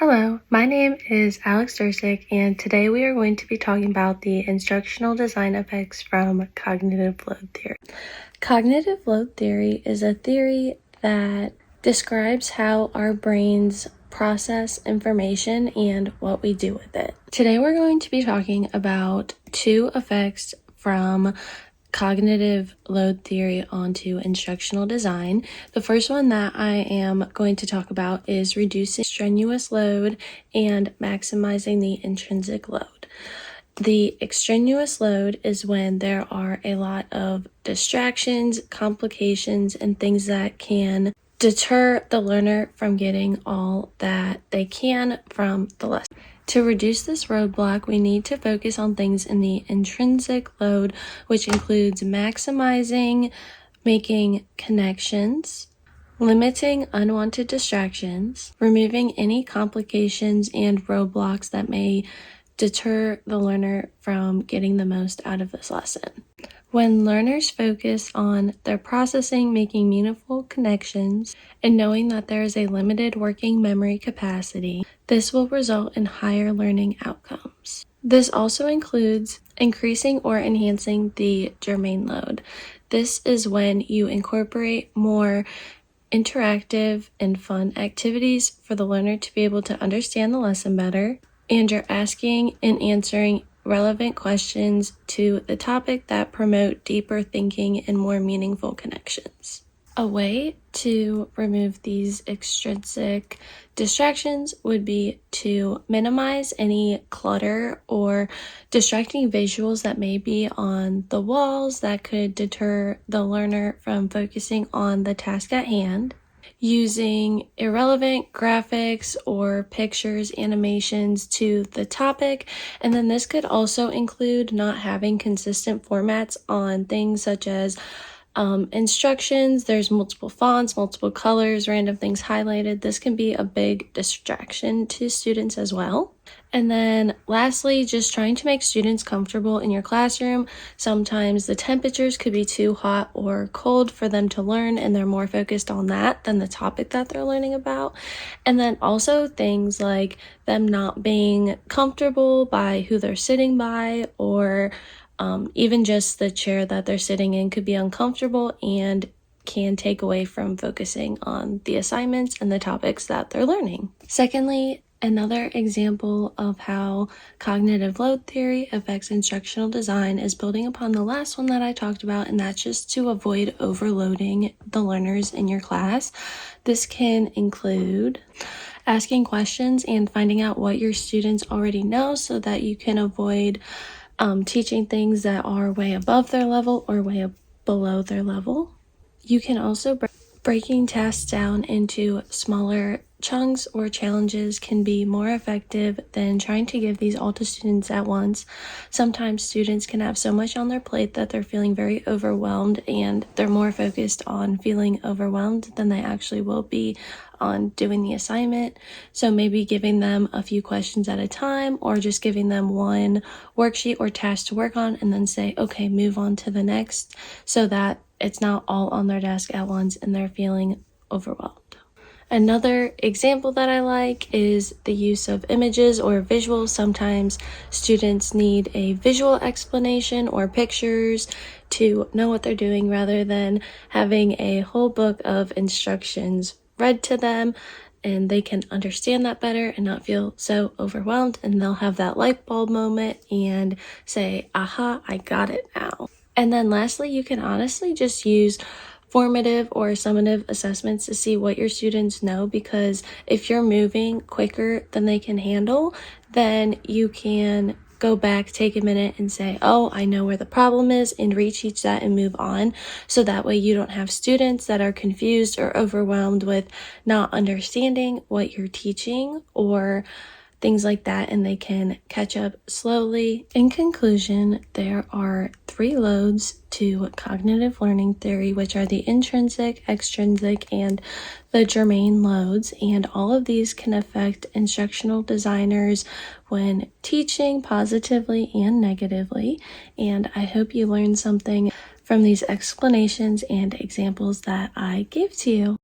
Hello, my name is Alex Dursick, and today we are going to be talking about the instructional design effects from cognitive load theory. Cognitive load theory is a theory that describes how our brains process information and what we do with it. Today we're going to be talking about two effects from cognitive load theory onto instructional design. The first one that I am going to talk about is reducing strenuous load and maximizing the intrinsic load. The extraneous load is when there are a lot of distractions, complications, and things that can deter the learner from getting all that they can from the lesson. To reduce this roadblock, we need to focus on things in the intrinsic load, which includes maximizing making connections, limiting unwanted distractions, removing any complications and roadblocks that may deter the learner from getting the most out of this lesson. When learners focus on their processing, making meaningful connections, and knowing that there is a limited working memory capacity, this will result in higher learning outcomes. This also includes increasing or enhancing the germane load. This is when you incorporate more interactive and fun activities for the learner to be able to understand the lesson better, and you're asking and answering relevant questions to the topic that promote deeper thinking and more meaningful connections. A way to remove these extrinsic distractions would be to minimize any clutter or distracting visuals that may be on the walls that could deter the learner from focusing on the task at hand. Using irrelevant graphics or pictures, animations to the topic. And then this could also include not having consistent formats on things such as instructions. There's multiple fonts, multiple colors, random things highlighted. This can be a big distraction to students as well. And then lastly, just trying to make students comfortable in your classroom. Sometimes the temperatures could be too hot or cold for them to learn, and they're more focused on that than the topic that they're learning about. And then also things like them not being comfortable by who they're sitting by, or even just the chair that they're sitting in could be uncomfortable and can take away from focusing on the assignments and the topics that they're learning. Secondly, another example of how cognitive load theory affects instructional design is building upon the last one that I talked about, and that's just to avoid overloading the learners in your class. This can include asking questions and finding out what your students already know so that you can avoid teaching things that are way above their level or way below their level. You can also breaking tasks down into smaller chunks or challenges can be more effective than trying to give these all to students at once. Sometimes students can have so much on their plate that they're feeling very overwhelmed, and they're more focused on feeling overwhelmed than they actually will be on doing the assignment. So maybe giving them a few questions at a time, or just giving them one worksheet or task to work on and then say, okay, move on to the next, so that it's not all on their desk at once and they're feeling overwhelmed. Another example that I like is the use of images or visuals. Sometimes students need a visual explanation or pictures to know what they're doing, rather than having a whole book of instructions read to them, and they can understand that better and not feel so overwhelmed, and they'll have that light bulb moment and say, aha, I got it now. And then lastly, you can honestly just use formative or summative assessments to see what your students know, because if you're moving quicker than they can handle, then you can go back, take a minute and say, oh, I know where the problem is, and reteach that and move on. So that way you don't have students that are confused or overwhelmed with not understanding what you're teaching or things like that, and they can catch up slowly. In conclusion, there are 3 loads to cognitive learning theory, which are the intrinsic, extrinsic, and the germane loads, and all of these can affect instructional designers when teaching positively and negatively. And I hope you learned something from these explanations and examples that I gave to you.